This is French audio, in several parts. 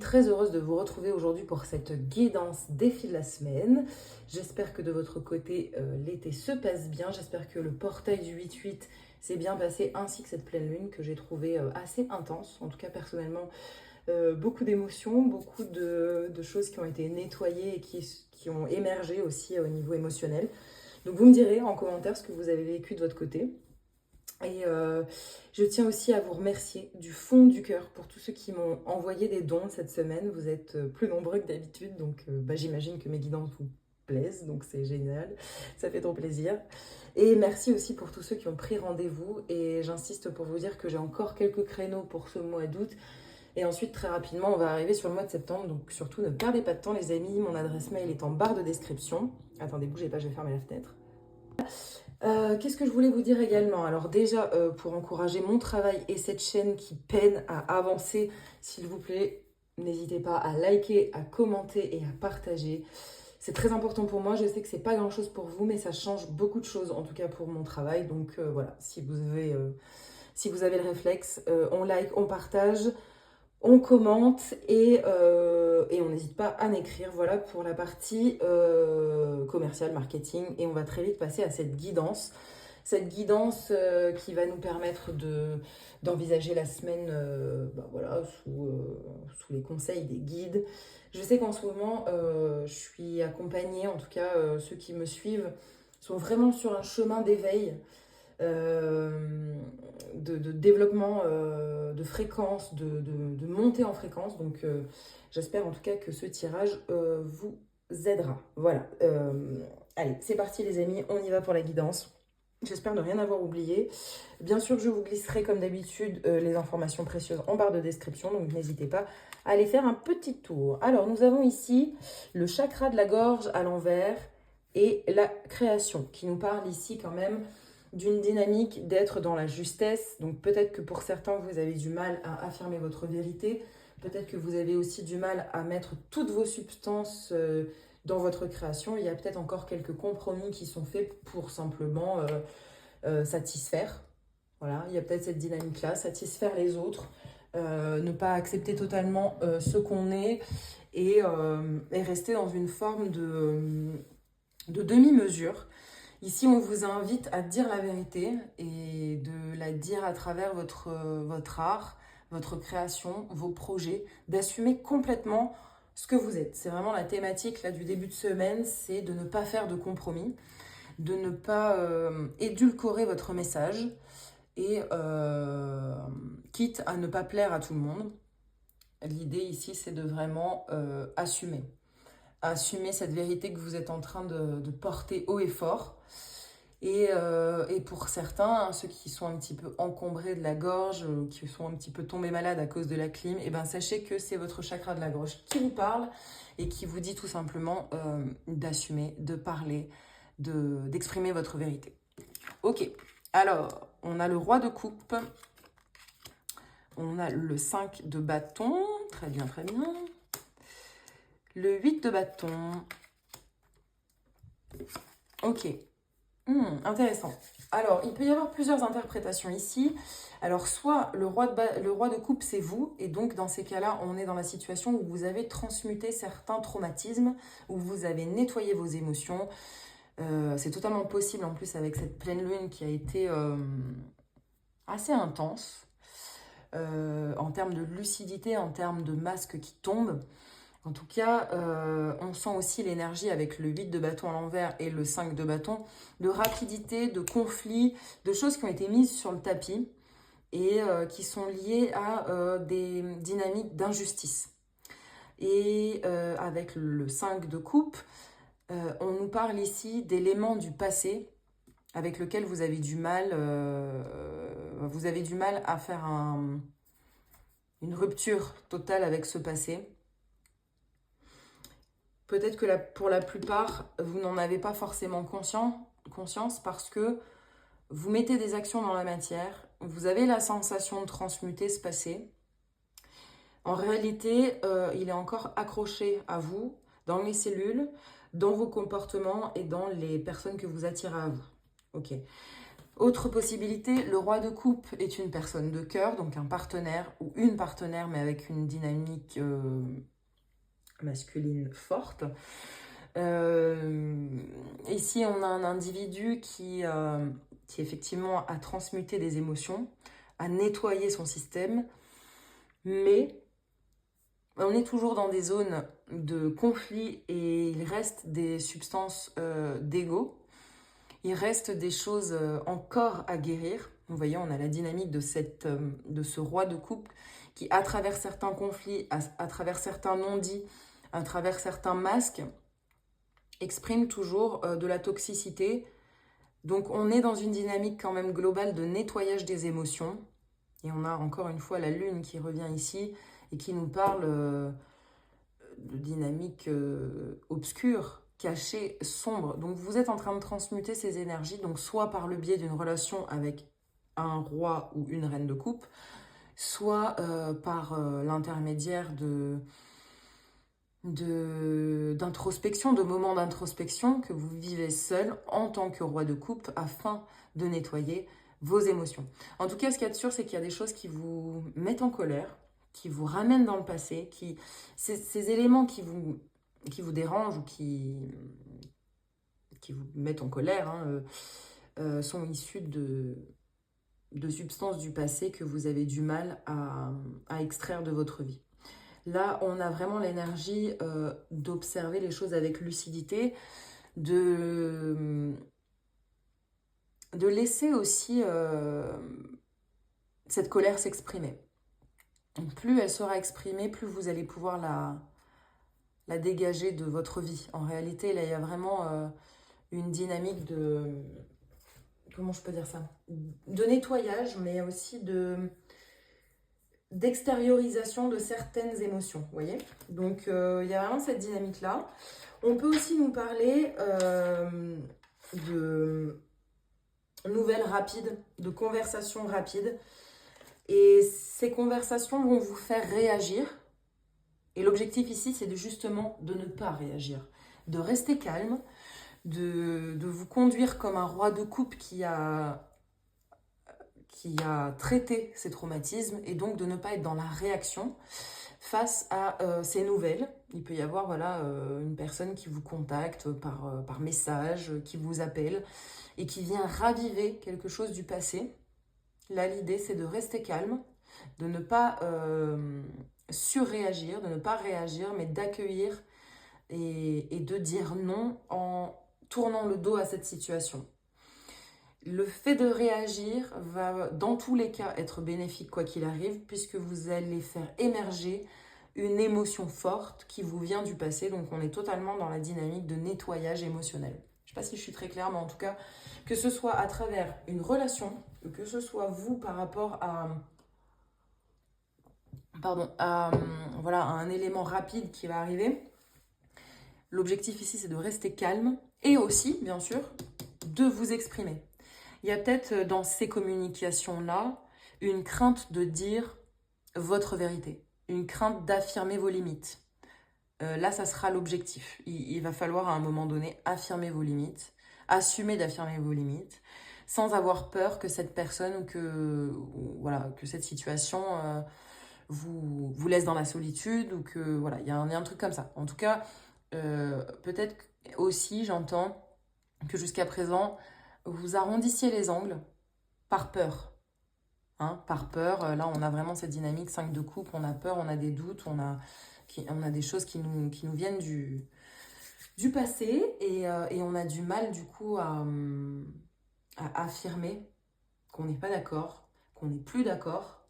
très heureuse de vous retrouver aujourd'hui pour cette guidance défi de la semaine. J'espère que de votre côté, l'été se passe bien. J'espère que le portail du 8-8 s'est bien passé, ainsi que cette pleine lune que j'ai trouvée assez intense. En tout cas, personnellement, beaucoup d'émotions, beaucoup de choses qui ont été nettoyées et qui ont émergé aussi au niveau émotionnel. Donc vous me direz en commentaire ce que vous avez vécu de votre côté. Et je tiens aussi à vous remercier du fond du cœur pour tous ceux qui m'ont envoyé des dons cette semaine. Vous êtes plus nombreux que d'habitude, donc j'imagine que mes guidances vous plaisent, donc c'est génial, ça fait trop plaisir. Et merci aussi pour tous ceux qui ont pris rendez-vous, et j'insiste pour vous dire que j'ai encore quelques créneaux pour ce mois d'août. Et ensuite, très rapidement, on va arriver sur le mois de septembre, donc surtout ne perdez pas de temps les amis, mon adresse mail est en barre de description. Attendez, bougez pas, je vais fermer la fenêtre. Qu'est-ce que je voulais vous dire également? Alors déjà, pour encourager mon travail et cette chaîne qui peine à avancer, s'il vous plaît, n'hésitez pas à liker, à commenter et à partager. C'est très important pour moi, je sais que c'est pas grand-chose pour vous, mais ça change beaucoup de choses, en tout cas pour mon travail. Donc voilà, si vous avez le réflexe, on like, on partage, on commente et on n'hésite pas à m'écrire. Voilà pour la partie commerciale, marketing. Et on va très vite passer à cette guidance. Cette guidance qui va nous permettre d'envisager la semaine voilà, sous les conseils des guides. Je sais qu'en ce moment, je suis accompagnée, en tout cas ceux qui me suivent sont vraiment sur un chemin d'éveil. De développement de fréquence, de montée en fréquence. Donc j'espère en tout cas que ce tirage vous aidera. Voilà. Allez, c'est parti les amis, on y va pour la guidance. J'espère ne rien avoir oublié. Bien sûr, je vous glisserai comme d'habitude les informations précieuses en barre de description, donc n'hésitez pas à aller faire un petit tour. Alors, nous avons ici le chakra de la gorge à l'envers et la création, qui nous parle ici quand même d'une dynamique d'être dans la justesse. Donc peut-être que pour certains, vous avez du mal à affirmer votre vérité. Peut-être que vous avez aussi du mal à mettre toutes vos substances dans votre création. Il y a peut-être encore quelques compromis qui sont faits pour simplement satisfaire. Voilà, il y a peut-être cette dynamique-là, satisfaire les autres, ne pas accepter totalement ce qu'on est et rester dans une forme de demi-mesure. Ici, on vous invite à dire la vérité et de la dire à travers votre art, votre création, vos projets, d'assumer complètement ce que vous êtes. C'est vraiment la thématique là, du début de semaine, c'est de ne pas faire de compromis, de ne pas édulcorer votre message et quitte à ne pas plaire à tout le monde. L'idée ici, c'est de vraiment assumer cette vérité que vous êtes en train de porter haut et fort. Et pour certains, hein, ceux qui sont un petit peu encombrés de la gorge, qui sont un petit peu tombés malades à cause de la clim, et ben sachez que c'est votre chakra de la gorge qui vous parle et qui vous dit tout simplement d'assumer, de parler, d'exprimer votre vérité. Ok, alors on a le roi de coupe, on a le 5 de bâton, très bien, très bien. Le 8 de bâton. Ok. Intéressant. Alors, il peut y avoir plusieurs interprétations ici. Alors, soit le roi de coupe, c'est vous. Et donc, dans ces cas-là, on est dans la situation où vous avez transmuté certains traumatismes, où vous avez nettoyé vos émotions. C'est totalement possible, en plus, avec cette pleine lune qui a été assez intense. En termes de lucidité, en termes de masques qui tombent. En tout cas, on sent aussi l'énergie avec le 8 de bâton à l'envers et le 5 de bâton, de rapidité, de conflit, de choses qui ont été mises sur le tapis et qui sont liées à des dynamiques d'injustice. Et avec le 5 de coupe, on nous parle ici d'éléments du passé avec lesquels vous avez du mal à faire une rupture totale avec ce passé. Peut-être que pour la plupart, vous n'en avez pas forcément conscience parce que vous mettez des actions dans la matière, vous avez la sensation de transmuter ce passé. En réalité, il est encore accroché à vous, dans les cellules, dans vos comportements et dans les personnes que vous attirez à vous. Ok. Autre possibilité, le roi de coupe est une personne de cœur, donc un partenaire ou une partenaire, mais avec une dynamique masculine forte. Ici, on a un individu qui effectivement a transmuté des émotions, a nettoyé son système, mais on est toujours dans des zones de conflit et il reste des substances d'ego. Il reste des choses encore à guérir. Vous voyez, on a la dynamique de ce roi de coupe qui, à travers certains conflits, à travers certains non-dits, à travers certains masques, exprime toujours de la toxicité. Donc on est dans une dynamique quand même globale de nettoyage des émotions. Et on a encore une fois la lune qui revient ici et qui nous parle de dynamique obscure, cachée, sombre. Donc vous êtes en train de transmuter ces énergies, donc soit par le biais d'une relation avec un roi ou une reine de coupe, soit par l'intermédiaire d'introspection, de moments d'introspection que vous vivez seul en tant que roi de coupe afin de nettoyer vos émotions. En tout cas, ce qu'il y a de sûr, c'est qu'il y a des choses qui vous mettent en colère, qui vous ramènent dans le passé, ces éléments qui vous dérangent ou qui vous mettent en colère sont issus de substances du passé que vous avez du mal à extraire de votre vie. Là, on a vraiment l'énergie d'observer les choses avec lucidité, de laisser aussi cette colère s'exprimer. Plus elle sera exprimée, plus vous allez pouvoir la dégager de votre vie. En réalité, là, il y a vraiment une dynamique de... Comment je peux dire ça? De nettoyage, mais aussi d'extériorisation de certaines émotions, vous voyez. Donc, il y a vraiment cette dynamique-là. On peut aussi nous parler de nouvelles rapides, de conversations rapides. Et ces conversations vont vous faire réagir. Et l'objectif ici, c'est justement de ne pas réagir, de rester calme, de vous conduire comme un roi de coupe qui a traité ces traumatismes et donc de ne pas être dans la réaction face à ces nouvelles. Il peut y avoir une personne qui vous contacte par message, qui vous appelle et qui vient raviver quelque chose du passé. Là, l'idée, c'est de rester calme, de ne pas surréagir, de ne pas réagir, mais d'accueillir et de dire non en tournant le dos à cette situation. Le fait de réagir va, dans tous les cas, être bénéfique quoi qu'il arrive, puisque vous allez faire émerger une émotion forte qui vous vient du passé. Donc, on est totalement dans la dynamique de nettoyage émotionnel. Je ne sais pas si je suis très claire, mais en tout cas, que ce soit à travers une relation, que ce soit vous par rapport à un élément rapide qui va arriver. L'objectif ici, c'est de rester calme et aussi, bien sûr, de vous exprimer. Il y a peut-être dans ces communications-là une crainte de dire votre vérité, une crainte d'affirmer vos limites. Là, ça sera l'objectif. Il va falloir à un moment donné affirmer vos limites, assumer d'affirmer vos limites, sans avoir peur que cette personne ou que cette situation vous laisse dans la solitude ou que il y a un truc comme ça. En tout cas, peut-être aussi, j'entends que jusqu'à présent, vous arrondissiez les angles par peur. Par peur, là on a vraiment cette dynamique 5 de coupe, on a peur, on a des doutes, on a des choses qui nous viennent du passé et on a du mal du coup à affirmer qu'on n'est pas d'accord, qu'on n'est plus d'accord.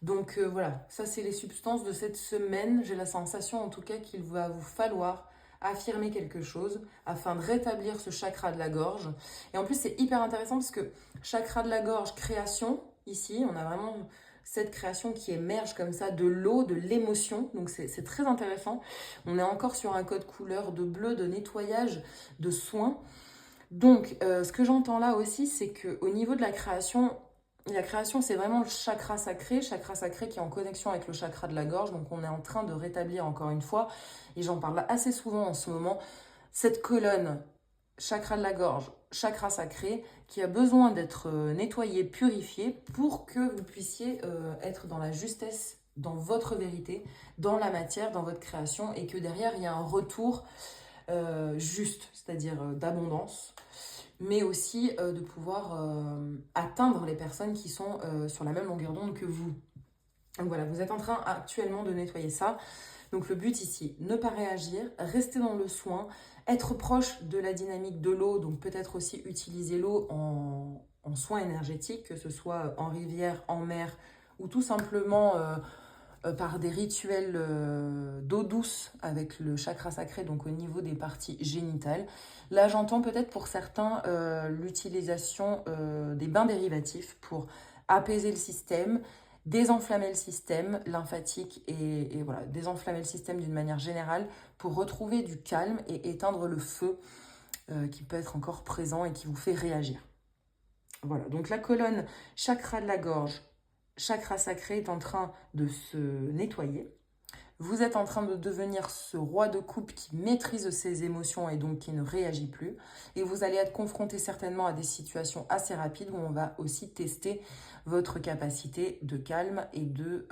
Donc ça c'est les substances de cette semaine. J'ai la sensation en tout cas qu'il va vous falloir affirmer quelque chose afin de rétablir ce chakra de la gorge. Et en plus c'est hyper intéressant parce que chakra de la gorge, création, ici on a vraiment cette création qui émerge comme ça de l'eau, de l'émotion. Donc c'est très intéressant. On est encore sur un code couleur de bleu, de nettoyage, de soin. Donc ce que j'entends là aussi, c'est qu'au niveau de la création, c'est vraiment le chakra sacré qui est en connexion avec le chakra de la gorge. Donc on est en train de rétablir encore une fois, et j'en parle assez souvent en ce moment, cette colonne chakra de la gorge, chakra sacré, qui a besoin d'être nettoyé, purifié pour que vous puissiez être dans la justesse, dans votre vérité, dans la matière, dans votre création et que derrière il y a un retour juste, c'est-à-dire d'abondance, mais aussi de pouvoir atteindre les personnes qui sont sur la même longueur d'onde que vous. Donc voilà, vous êtes en train actuellement de nettoyer ça. Donc le but ici, ne pas réagir, rester dans le soin, être proche de la dynamique de l'eau, donc peut-être aussi utiliser l'eau en soins énergétiques, que ce soit en rivière, en mer, ou tout simplement par des rituels d'eau douce avec le chakra sacré, donc au niveau des parties génitales. Là, j'entends peut-être pour certains l'utilisation des bains dérivatifs pour apaiser le système, désenflammer le système lymphatique et voilà, désenflammer le système d'une manière générale pour retrouver du calme et éteindre le feu qui peut être encore présent et qui vous fait réagir. Voilà, donc la colonne chakra de la gorge, chakra sacré est en train de se nettoyer. Vous êtes en train de devenir ce roi de coupe qui maîtrise ses émotions et donc qui ne réagit plus. Et vous allez être confronté certainement à des situations assez rapides où on va aussi tester votre capacité de calme et de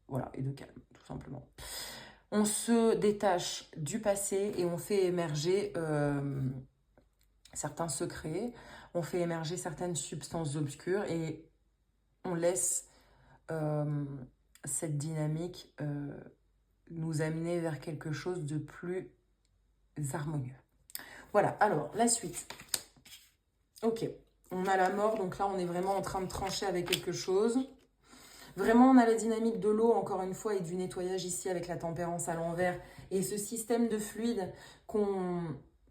voilà, et de calme, tout simplement. On se détache du passé et on fait émerger certains secrets, on fait émerger certaines substances obscures et on laisse cette dynamique nous amener vers quelque chose de plus harmonieux. Voilà, alors la suite. Ok, on a la mort, donc là on est vraiment en train de trancher avec quelque chose. Vraiment, on a la dynamique de l'eau, encore une fois, et du nettoyage ici avec la tempérance à l'envers. Et ce système de fluide qu'on...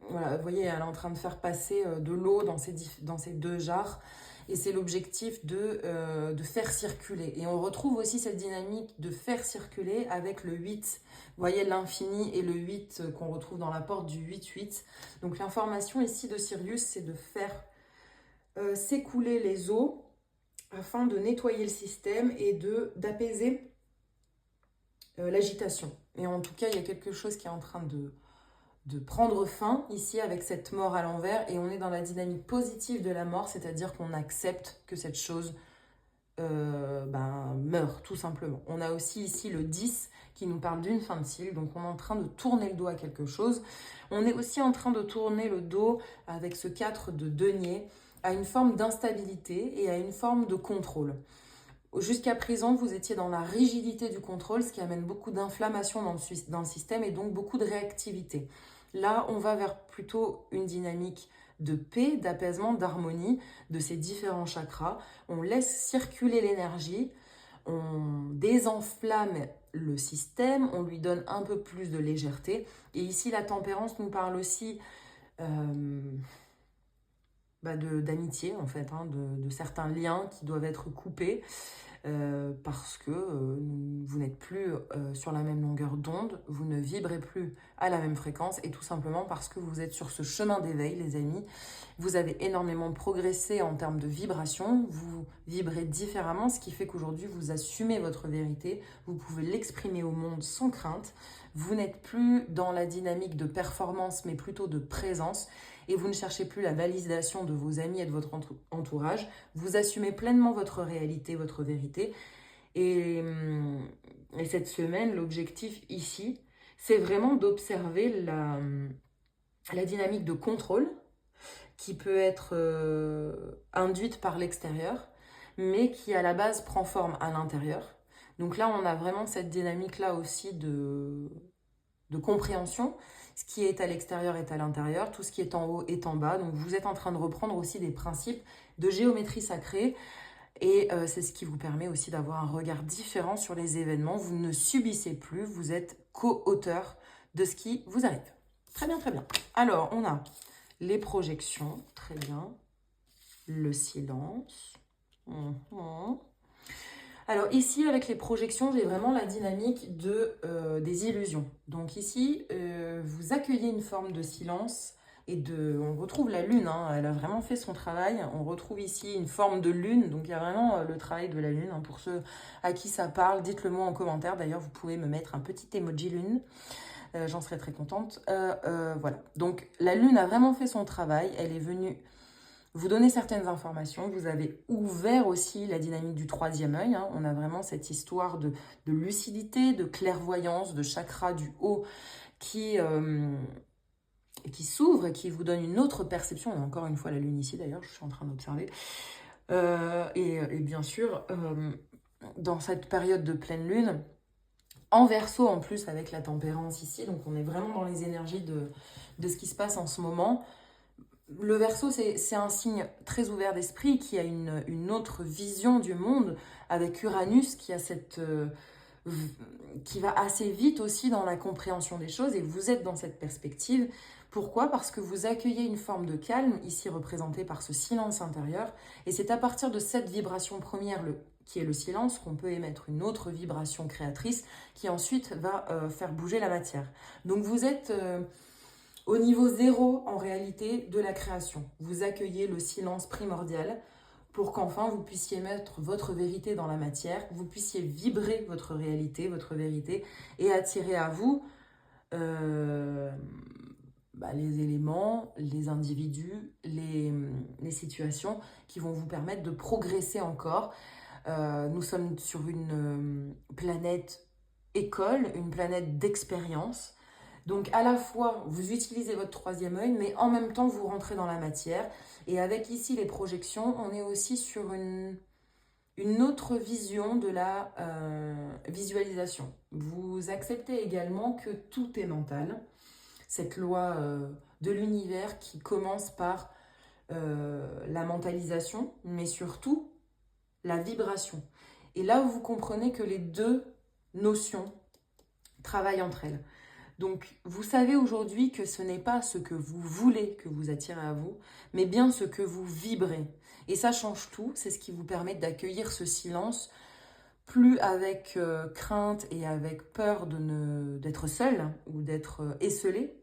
Voilà, vous voyez, elle est en train de faire passer de l'eau dans ces deux jarres. Et c'est l'objectif de faire circuler. Et on retrouve aussi cette dynamique de faire circuler avec le 8. Vous voyez l'infini et le 8 qu'on retrouve dans la porte du 8-8. Donc l'information ici de Sirius, c'est de faire s'écouler les eaux afin de nettoyer le système et d'apaiser l'agitation. Et en tout cas, il y a quelque chose qui est en train de prendre fin ici avec cette mort à l'envers et on est dans la dynamique positive de la mort, c'est-à-dire qu'on accepte que cette chose meurt tout simplement. On a aussi ici le 10 qui nous parle d'une fin de cycle, donc on est en train de tourner le dos à quelque chose. On est aussi en train de tourner le dos avec ce 4 de denier à une forme d'instabilité et à une forme de contrôle. Jusqu'à présent, vous étiez dans la rigidité du contrôle, ce qui amène beaucoup d'inflammation dans le système et donc beaucoup de réactivité. Là, on va vers plutôt une dynamique de paix, d'apaisement, d'harmonie de ces différents chakras. On laisse circuler l'énergie, on désenflamme le système, on lui donne un peu plus de légèreté. Et ici, la tempérance nous parle aussi d'amitié, en fait, de certains liens qui doivent être coupés. Parce que vous n'êtes plus sur la même longueur d'onde, vous ne vibrez plus à la même fréquence et tout simplement parce que vous êtes sur ce chemin d'éveil, les amis. Vous avez énormément progressé en termes de vibration, vous vibrez différemment, ce qui fait qu'aujourd'hui vous assumez votre vérité, vous pouvez l'exprimer au monde sans crainte, vous n'êtes plus dans la dynamique de performance mais plutôt de présence. Et vous ne cherchez plus la validation de vos amis et de votre entourage. Vous assumez pleinement votre réalité, votre vérité. Et cette semaine, l'objectif ici, c'est vraiment d'observer la dynamique de contrôle qui peut être induite par l'extérieur, mais qui à la base prend forme à l'intérieur. Donc là, on a vraiment cette dynamique-là aussi de compréhension. Ce qui est à l'extérieur est à l'intérieur, tout ce qui est en haut est en bas. Donc vous êtes en train de reprendre aussi des principes de géométrie sacrée et c'est ce qui vous permet aussi d'avoir un regard différent sur les événements. Vous ne subissez plus, vous êtes co-auteur de ce qui vous arrive. Très bien, très bien. Alors, on a les projections, très bien. Le silence. Alors ici, avec les projections, j'ai vraiment la dynamique des illusions. Donc ici, vous accueillez une forme de silence et on retrouve la lune, hein, elle a vraiment fait son travail. On retrouve ici une forme de lune, donc il y a vraiment le travail de la lune. Hein, pour ceux à qui ça parle, dites-le moi en commentaire. D'ailleurs, vous pouvez me mettre un petit emoji lune. J'en serais très contente. Voilà, donc la lune a vraiment fait son travail. Elle est venue vous donner certaines informations. Vous avez ouvert aussi la dynamique du troisième œil. Hein. On a vraiment cette histoire de lucidité, de clairvoyance, de chakra du haut qui s'ouvre et qui vous donne une autre perception. On a encore une fois la lune ici d'ailleurs, je suis en train d'observer. Et bien sûr, dans cette période de pleine lune, en Verseau en plus avec la tempérance ici, donc on est vraiment dans les énergies de ce qui se passe en ce moment. Le Verseau, c'est un signe très ouvert d'esprit qui a une autre vision du monde, avec Uranus qui a qui va assez vite aussi dans la compréhension des choses, et vous êtes dans cette perspective. Pourquoi? Parce que vous accueillez une forme de calme, ici représentée par ce silence intérieur, et c'est à partir de cette vibration première, qui est le silence, qu'on peut émettre une autre vibration créatrice, qui ensuite va faire bouger la matière. Donc vous êtes au niveau zéro, en réalité, de la création. Vous accueillez le silence primordial, pour qu'enfin vous puissiez mettre votre vérité dans la matière, vous puissiez vibrer votre réalité, votre vérité, et attirer à vous les éléments, les individus, les situations qui vont vous permettre de progresser encore. Nous sommes sur une planète école, une planète d'expérience. Donc à la fois, vous utilisez votre troisième œil, mais en même temps, vous rentrez dans la matière. Et avec ici les projections, on est aussi sur une autre vision de la visualisation. Vous acceptez également que tout est mental. Cette loi de l'univers qui commence par la mentalisation, mais surtout la vibration. Et là, vous comprenez que les deux notions travaillent entre elles. Donc, vous savez aujourd'hui que ce n'est pas ce que vous voulez que vous attirez à vous, mais bien ce que vous vibrez. Et ça change tout, c'est ce qui vous permet d'accueillir ce silence, plus avec crainte et avec peur d'être seul ou d'être esselé,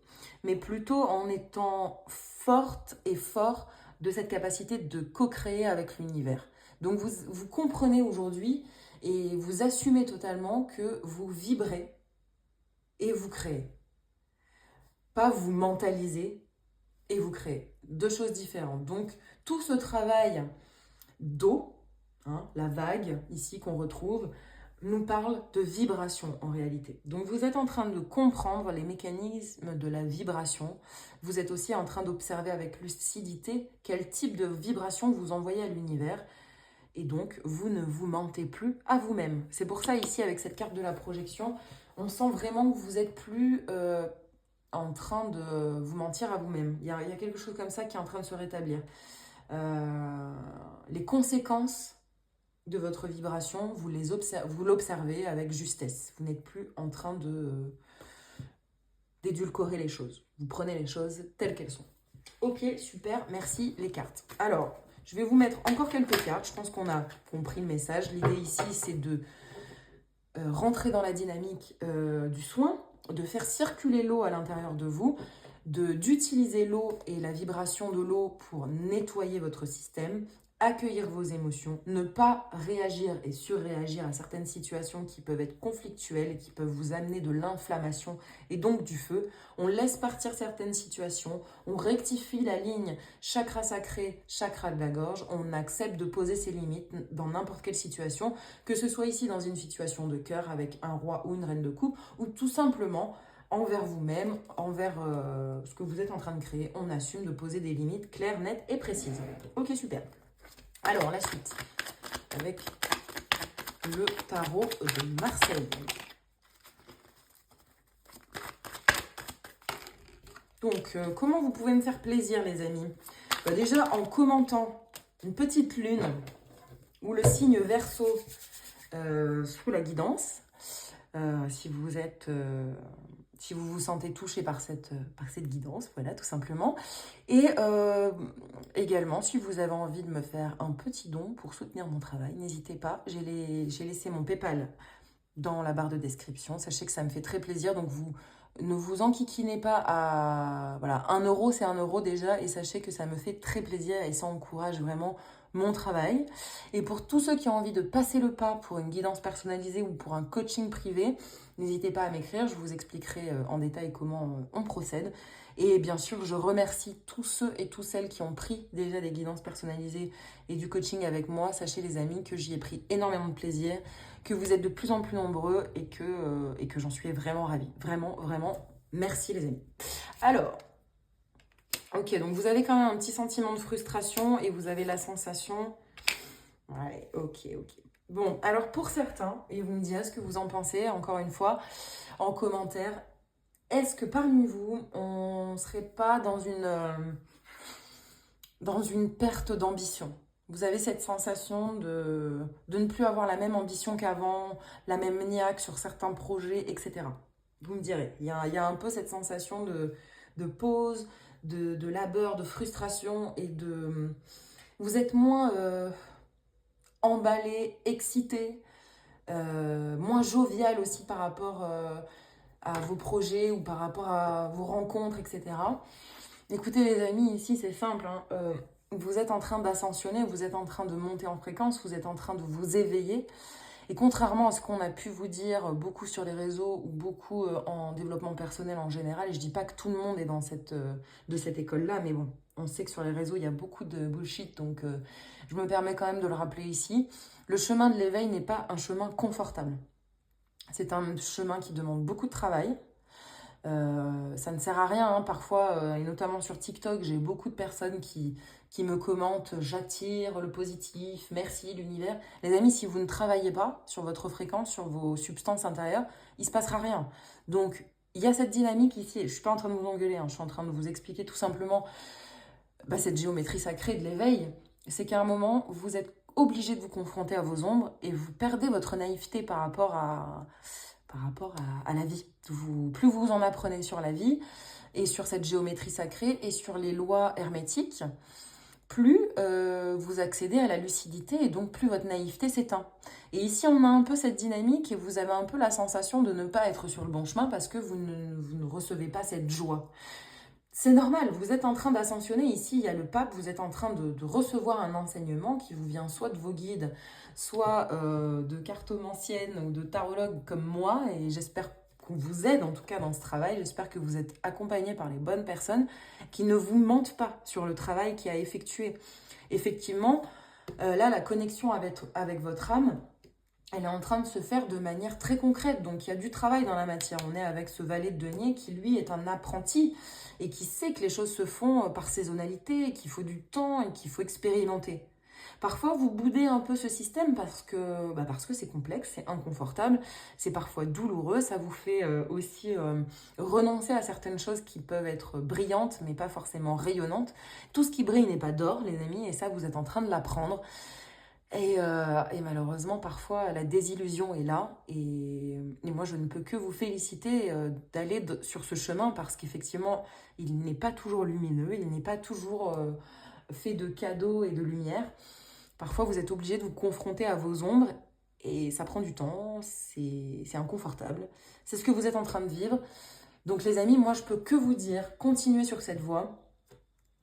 mais plutôt en étant forte et fort de cette capacité de co-créer avec l'univers. Donc, vous comprenez aujourd'hui et vous assumez totalement que vous vibrez et vous créez. Pas vous mentalisez et vous créez. Deux choses différentes. Donc, tout ce travail d'eau, hein, la vague ici qu'on retrouve, nous parle de vibration en réalité. Donc, vous êtes en train de comprendre les mécanismes de la vibration. Vous êtes aussi en train d'observer avec lucidité quel type de vibration vous envoyez à l'univers. Et donc, vous ne vous mentez plus à vous-même. C'est pour ça, ici, avec cette carte de la projection, on sent vraiment que vous n'êtes plus en train de vous mentir à vous-même. Il y a quelque chose comme ça qui est en train de se rétablir. Les conséquences de votre vibration, vous l'observez avec justesse. Vous n'êtes plus en train d'édulcorer les choses. Vous prenez les choses telles qu'elles sont. Ok, super, merci les cartes. Alors, je vais vous mettre encore quelques cartes. Je pense qu'on a compris le message. L'idée ici, c'est de rentrer dans la dynamique du soin, de faire circuler l'eau à l'intérieur de vous, d'utiliser l'eau et la vibration de l'eau pour nettoyer votre système, accueillir vos émotions, ne pas réagir et surréagir à certaines situations qui peuvent être conflictuelles et qui peuvent vous amener de l'inflammation et donc du feu. On laisse partir certaines situations, on rectifie la ligne chakra sacré, chakra de la gorge, on accepte de poser ses limites dans n'importe quelle situation, que ce soit ici dans une situation de cœur avec un roi ou une reine de coupe, ou tout simplement envers vous-même, envers ce que vous êtes en train de créer. On assume de poser des limites claires, nettes et précises. Ok, super. Alors, la suite, avec le tarot de Marseille. Donc, comment vous pouvez me faire plaisir, les amis? Déjà, en commentant une petite lune ou le signe Verseau sous la guidance, si vous vous sentez touché par cette guidance, voilà, tout simplement. Et également, si vous avez envie de me faire un petit don pour soutenir mon travail, n'hésitez pas. J'ai laissé mon PayPal dans la barre de description. Sachez que ça me fait très plaisir, donc vous ne vous enquiquinez pas à... Voilà, 1 euro, c'est 1 euro déjà, et sachez que ça me fait très plaisir et ça encourage vraiment mon travail. Et pour tous ceux qui ont envie de passer le pas pour une guidance personnalisée ou pour un coaching privé, n'hésitez pas à m'écrire, je vous expliquerai en détail comment on procède. Et bien sûr, je remercie tous ceux et toutes celles qui ont pris déjà des guidances personnalisées et du coaching avec moi. Sachez les amis que j'y ai pris énormément de plaisir, que vous êtes de plus en plus nombreux et que j'en suis vraiment ravie. Vraiment, vraiment, merci les amis. Alors, ok, donc vous avez quand même un petit sentiment de frustration et vous avez la sensation... Ouais, ok. Bon, alors pour certains, et vous me direz ce que vous en pensez, encore une fois, en commentaire, est-ce que parmi vous, on ne serait pas dans une perte d'ambition? Vous avez cette sensation de ne plus avoir la même ambition qu'avant, la même niaque sur certains projets, etc. Vous me direz, il y a un peu cette sensation de pause, de labeur, de frustration et de... Vous êtes moins emballé, excité, moins jovial aussi par rapport à vos projets ou par rapport à vos rencontres, etc. Écoutez les amis, ici c'est simple, hein, vous êtes en train d'ascensionner, vous êtes en train de monter en fréquence, vous êtes en train de vous éveiller. Et contrairement à ce qu'on a pu vous dire beaucoup sur les réseaux ou beaucoup en développement personnel en général, et je dis pas que tout le monde est de cette école-là, mais bon, on sait que sur les réseaux, il y a beaucoup de bullshit, donc je me permets quand même de le rappeler ici. Le chemin de l'éveil n'est pas un chemin confortable. C'est un chemin qui demande beaucoup de travail. Ça ne sert à rien, hein. Parfois, et notamment sur TikTok, j'ai beaucoup de personnes qui me commentent « j'attire le positif, merci l'univers ». Les amis, si vous ne travaillez pas sur votre fréquence, sur vos substances intérieures, il ne se passera rien. Donc, il y a cette dynamique ici, je ne suis pas en train de vous engueuler, hein, je suis en train de vous expliquer tout simplement cette géométrie sacrée de l'éveil. C'est qu'à un moment, vous êtes obligé de vous confronter à vos ombres et vous perdez votre naïveté par rapport à la vie. Plus vous en apprenez sur la vie et sur cette géométrie sacrée et sur les lois hermétiques, plus vous accédez à la lucidité et donc plus votre naïveté s'éteint. Et ici, on a un peu cette dynamique et vous avez un peu la sensation de ne pas être sur le bon chemin parce que vous ne recevez pas cette joie. C'est normal, vous êtes en train d'ascensionner, ici il y a le pape, vous êtes en train de recevoir un enseignement qui vous vient soit de vos guides, soit de cartomanciennes ou de tarologues comme moi, et j'espère qu'on vous aide en tout cas dans ce travail, j'espère que vous êtes accompagné par les bonnes personnes qui ne vous mentent pas sur le travail qui a effectué. Effectivement, là la connexion avec votre âme, elle est en train de se faire de manière très concrète. Donc, il y a du travail dans la matière. On est avec ce valet de denier qui, lui, est un apprenti et qui sait que les choses se font par saisonnalité, qu'il faut du temps et qu'il faut expérimenter. Parfois, vous boudez un peu ce système parce que c'est complexe, c'est inconfortable, c'est parfois douloureux. Ça vous fait aussi renoncer à certaines choses qui peuvent être brillantes, mais pas forcément rayonnantes. Tout ce qui brille n'est pas d'or, les amis, et ça, vous êtes en train de l'apprendre. Et malheureusement, parfois, la désillusion est là. Et moi, je ne peux que vous féliciter d'aller sur ce chemin parce qu'effectivement, il n'est pas toujours lumineux, il n'est pas toujours fait de cadeaux et de lumière. Parfois, vous êtes obligé de vous confronter à vos ombres et ça prend du temps, c'est inconfortable. C'est ce que vous êtes en train de vivre. Donc les amis, moi, je peux que vous dire, continuez sur cette voie.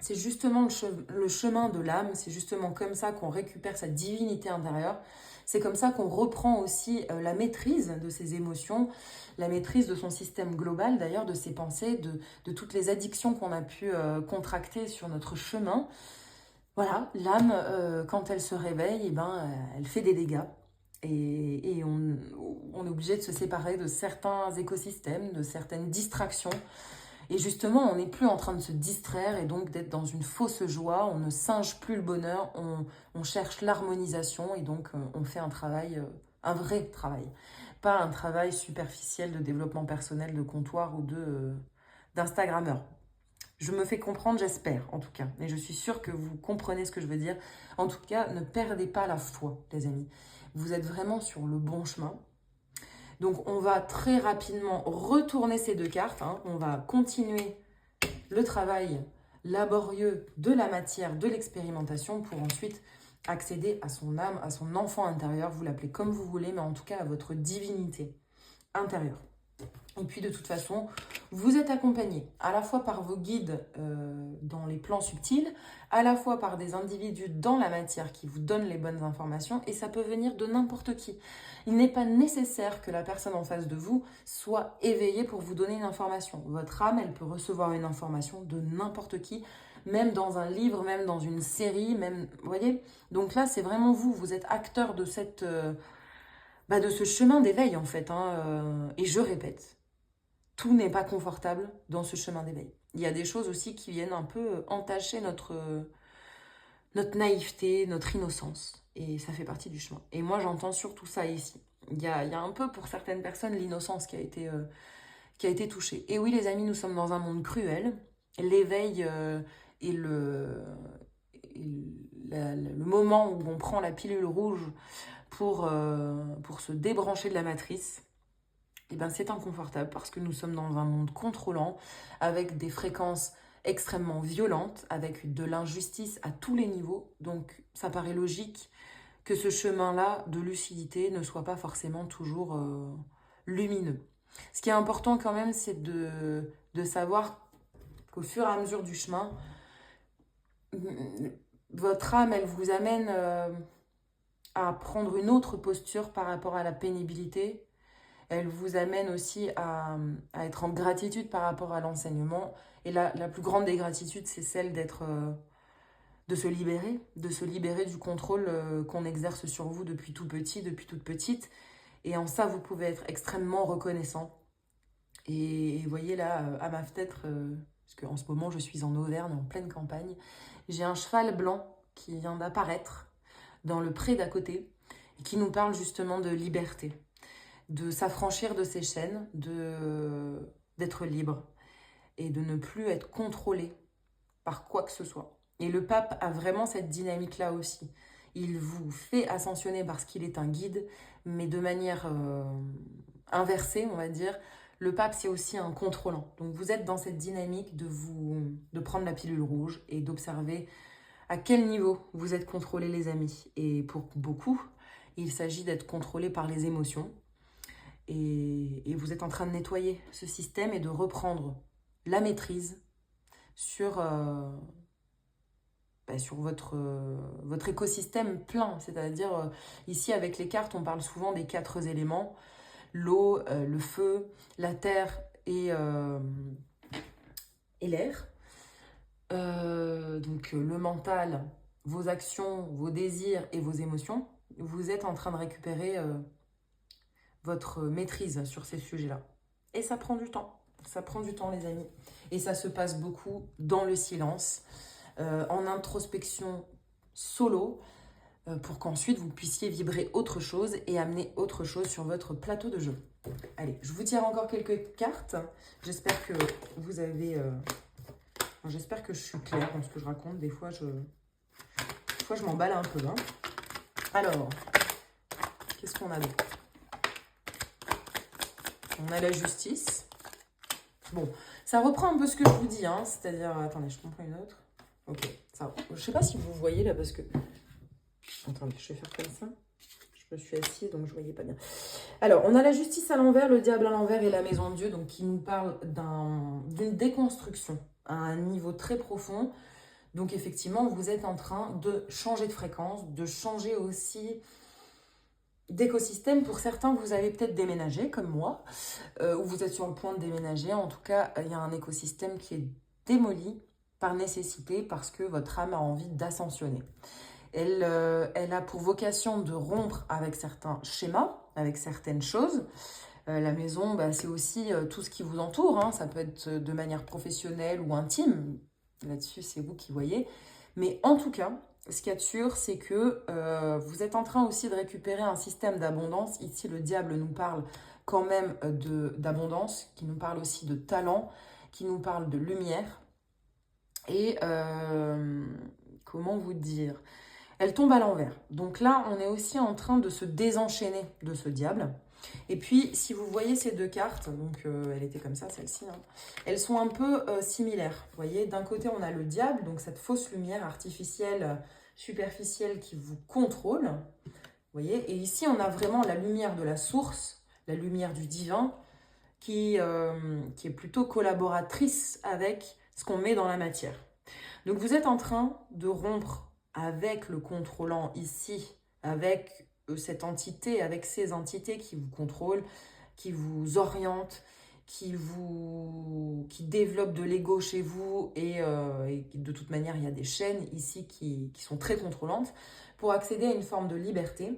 C'est justement le chemin de l'âme, c'est justement comme ça qu'on récupère sa divinité intérieure. C'est comme ça qu'on reprend aussi la maîtrise de ses émotions, la maîtrise de son système global, d'ailleurs, de ses pensées, de toutes les addictions qu'on a pu contracter sur notre chemin. Voilà, l'âme, quand elle se réveille, elle fait des dégâts. Et on est obligé de se séparer de certains écosystèmes, de certaines distractions. Et justement, on n'est plus en train de se distraire et donc d'être dans une fausse joie. On ne singe plus le bonheur, on cherche l'harmonisation et donc on fait un travail, un vrai travail. Pas un travail superficiel de développement personnel, de comptoir ou d'Instagrammeur. Je me fais comprendre, j'espère en tout cas. Et je suis sûre que vous comprenez ce que je veux dire. En tout cas, ne perdez pas la foi, les amis. Vous êtes vraiment sur le bon chemin. Donc, on va très rapidement retourner ces deux cartes. Hein. On va continuer le travail laborieux de la matière, de l'expérimentation pour ensuite accéder à son âme, à son enfant intérieur. Vous l'appelez comme vous voulez, mais en tout cas à votre divinité intérieure. Et puis de toute façon, vous êtes accompagné à la fois par vos guides dans les plans subtils, à la fois par des individus dans la matière qui vous donnent les bonnes informations, et ça peut venir de n'importe qui. Il n'est pas nécessaire que la personne en face de vous soit éveillée pour vous donner une information. Votre âme, elle peut recevoir une information de n'importe qui, même dans un livre, même dans une série, même, vous voyez. Donc là, c'est vraiment vous, vous êtes acteur de cette... de ce chemin d'éveil en fait, et je répète, tout n'est pas confortable dans ce chemin d'éveil. Il y a des choses aussi qui viennent un peu entacher notre naïveté, notre innocence, et ça fait partie du chemin. Et moi j'entends surtout ça ici. Il y a un peu pour certaines personnes l'innocence qui a été touchée. Et oui les amis, nous sommes dans un monde cruel, l'éveil et le moment où on prend la pilule rouge pour se débrancher de la matrice, et ben c'est inconfortable parce que nous sommes dans un monde contrôlant, avec des fréquences extrêmement violentes, avec de l'injustice à tous les niveaux. Donc ça paraît logique que ce chemin-là de lucidité ne soit pas forcément toujours lumineux. Ce qui est important quand même, c'est de savoir qu'au fur et à mesure du chemin, votre âme, elle vous amène à prendre une autre posture par rapport à la pénibilité. Elle vous amène aussi à être en gratitude par rapport à l'enseignement. Et la plus grande des gratitudes, c'est celle de se libérer du contrôle qu'on exerce sur vous depuis tout petit, depuis toute petite. Et en ça, vous pouvez être extrêmement reconnaissant. Et vous voyez là, à ma fenêtre, parce qu'en ce moment, je suis en Auvergne, en pleine campagne, j'ai un cheval blanc qui vient d'apparaître dans le pré d'à côté, et qui nous parle justement de liberté, de s'affranchir de ses chaînes, d'être libre, et de ne plus être contrôlé par quoi que ce soit. Et le pape a vraiment cette dynamique-là aussi. Il vous fait ascensionner parce qu'il est un guide, mais de manière inversée, on va dire. Le pape, c'est aussi un contrôlant. Donc vous êtes dans cette dynamique de prendre la pilule rouge et d'observer à quel niveau vous êtes contrôlés, les amis. Et pour beaucoup, il s'agit d'être contrôlé par les émotions. Et vous êtes en train de nettoyer ce système et de reprendre la maîtrise sur votre écosystème plein. C'est-à-dire, ici, avec les cartes, on parle souvent des 4 éléments. L'eau, le feu, la terre et l'air. Donc le mental, vos actions, vos désirs et vos émotions. Vous êtes en train de récupérer votre maîtrise sur ces sujets-là. Et ça prend du temps. Ça prend du temps, les amis. Et ça se passe beaucoup dans le silence, en introspection solo, pour qu'ensuite vous puissiez vibrer autre chose et amener autre chose sur votre plateau de jeu. Allez, je vous tire encore quelques cartes. J'espère que vous avez... j'espère que je suis claire dans ce que je raconte. Des fois, je m'emballe un peu. Alors, qu'est-ce qu'on a d'autre? On a la justice. Bon, ça reprend un peu ce que je vous dis. C'est-à-dire... Attendez, je comprends une autre. Ok, ça va. Je sais pas si vous voyez là, parce que... Attendez, je vais faire comme ça. Je me suis assise, donc je ne voyais pas bien. Alors, on a la justice à l'envers, le diable à l'envers et la maison de Dieu, donc qui nous parle d'une déconstruction à un niveau très profond. Donc, effectivement, vous êtes en train de changer de fréquence, de changer aussi d'écosystème. Pour certains, vous avez peut-être déménagé, comme moi, ou vous êtes sur le point de déménager. En tout cas, il y a un écosystème qui est démoli par nécessité, parce que votre âme a envie d'ascensionner. Elle a pour vocation de rompre avec certains schémas, avec certaines choses. La maison, c'est aussi tout ce qui vous entoure. Ça peut être de manière professionnelle ou intime. Là-dessus, c'est vous qui voyez. Mais en tout cas, ce qu'il y a de sûr, c'est que vous êtes en train aussi de récupérer un système d'abondance. Ici, le diable nous parle quand même d'abondance, qui nous parle aussi de talent, qui nous parle de lumière. Et comment vous dire ? Elle tombe à l'envers. Donc là, on est aussi en train de se désenchaîner de ce diable. Et puis, si vous voyez ces 2 cartes, donc elle était comme ça, celle-ci, elles sont un peu similaires. Vous voyez, d'un côté, on a le diable, donc cette fausse lumière artificielle, superficielle qui vous contrôle. Vous voyez, et ici, on a vraiment la lumière de la source, la lumière du divin, qui est plutôt collaboratrice avec ce qu'on met dans la matière. Donc vous êtes en train de rompre avec le contrôlant ici, avec cette entité, avec ces entités qui vous contrôlent, qui vous orientent, qui développent de l'ego chez vous et de toute manière il y a des chaînes ici qui sont très contrôlantes pour accéder à une forme de liberté.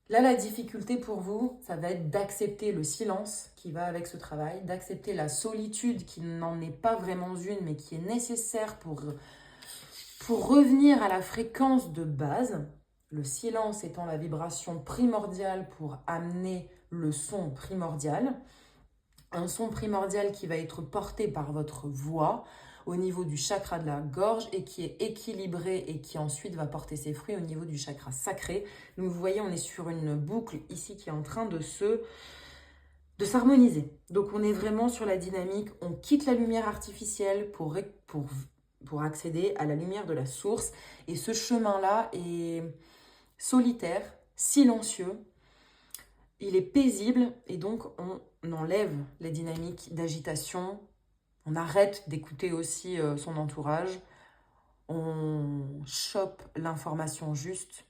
Là, la difficulté pour vous, ça va être d'accepter le silence qui va avec ce travail, d'accepter la solitude qui n'en est pas vraiment une, mais qui est nécessaire pour revenir à la fréquence de base. Le silence étant la vibration primordiale pour amener le son primordial. Un son primordial qui va être porté par votre voix au niveau du chakra de la gorge et qui est équilibré et qui ensuite va porter ses fruits au niveau du chakra sacré. Donc vous voyez, on est sur une boucle ici qui est en train de s'harmoniser. Donc on est vraiment sur la dynamique, on quitte la lumière artificielle pour accéder à la lumière de la source. Et ce chemin-là est solitaire, silencieux, il est paisible et donc on enlève les dynamiques d'agitation. On arrête d'écouter aussi son entourage. On chope l'information juste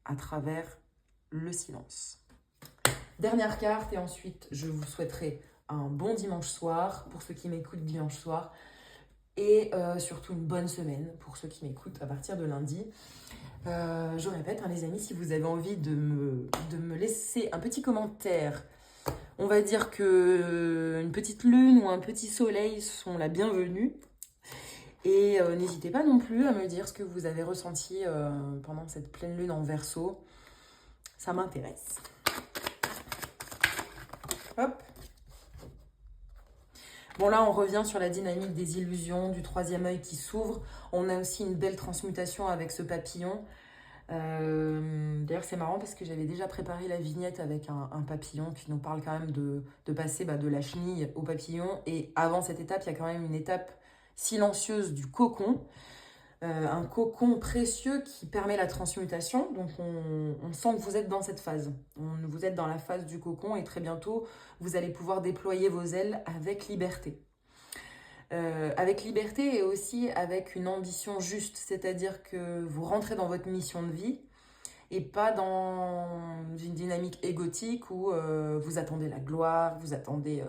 à travers le silence. Dernière carte et ensuite je vous souhaiterai un bon dimanche soir pour ceux qui m'écoutent dimanche soir et surtout une bonne semaine pour ceux qui m'écoutent à partir de lundi. Je répète, hein, les amis, si vous avez envie de me laisser un petit commentaire, on va dire que une petite lune ou un petit soleil sont la bienvenue. Et n'hésitez pas non plus à me dire ce que vous avez ressenti pendant cette pleine lune en Verseau. Ça m'intéresse. Hop. Bon, là, on revient sur la dynamique des illusions, du troisième œil qui s'ouvre. On a aussi une belle transmutation avec ce papillon. D'ailleurs, c'est marrant parce que j'avais déjà préparé la vignette avec un papillon qui nous parle quand même de passer de la chenille au papillon. Et avant cette étape, il y a quand même une étape silencieuse du cocon. Un cocon précieux qui permet la transmutation. Donc, on sent que vous êtes dans cette phase. Vous êtes dans la phase du cocon et très bientôt, vous allez pouvoir déployer vos ailes avec liberté. Avec liberté et aussi avec une ambition juste. C'est-à-dire que vous rentrez dans votre mission de vie et pas dans une dynamique égotique où vous attendez la gloire, vous attendez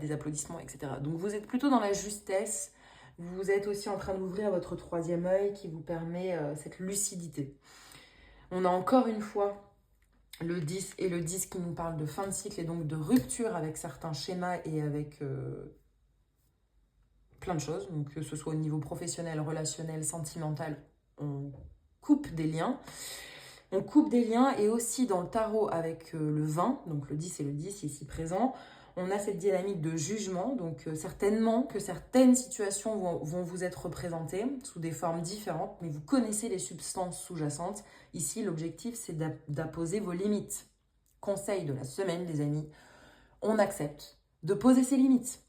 des applaudissements, etc. Donc, vous êtes plutôt dans la justesse. Vous êtes aussi en train d'ouvrir votre troisième œil qui vous permet cette lucidité. On a encore une fois le 10 et le 10 qui nous parlent de fin de cycle et donc de rupture avec certains schémas et avec plein de choses. Donc que ce soit au niveau professionnel, relationnel, sentimental, on coupe des liens. On coupe des liens et aussi dans le tarot avec le 20, donc le 10 et le 10 ici présent, on a cette dynamique de jugement, donc certainement que certaines situations vont vous être représentées sous des formes différentes, mais vous connaissez les substances sous-jacentes. Ici, l'objectif, c'est d'apposer vos limites. Conseil de la semaine, les amis, on accepte de poser ses limites.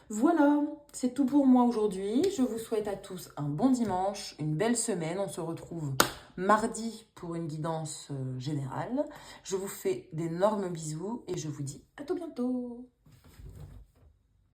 Voilà, c'est tout pour moi aujourd'hui. Je vous souhaite à tous un bon dimanche, une belle semaine. On se retrouve mardi pour une guidance générale. Je vous fais d'énormes bisous et je vous dis à tout bientôt.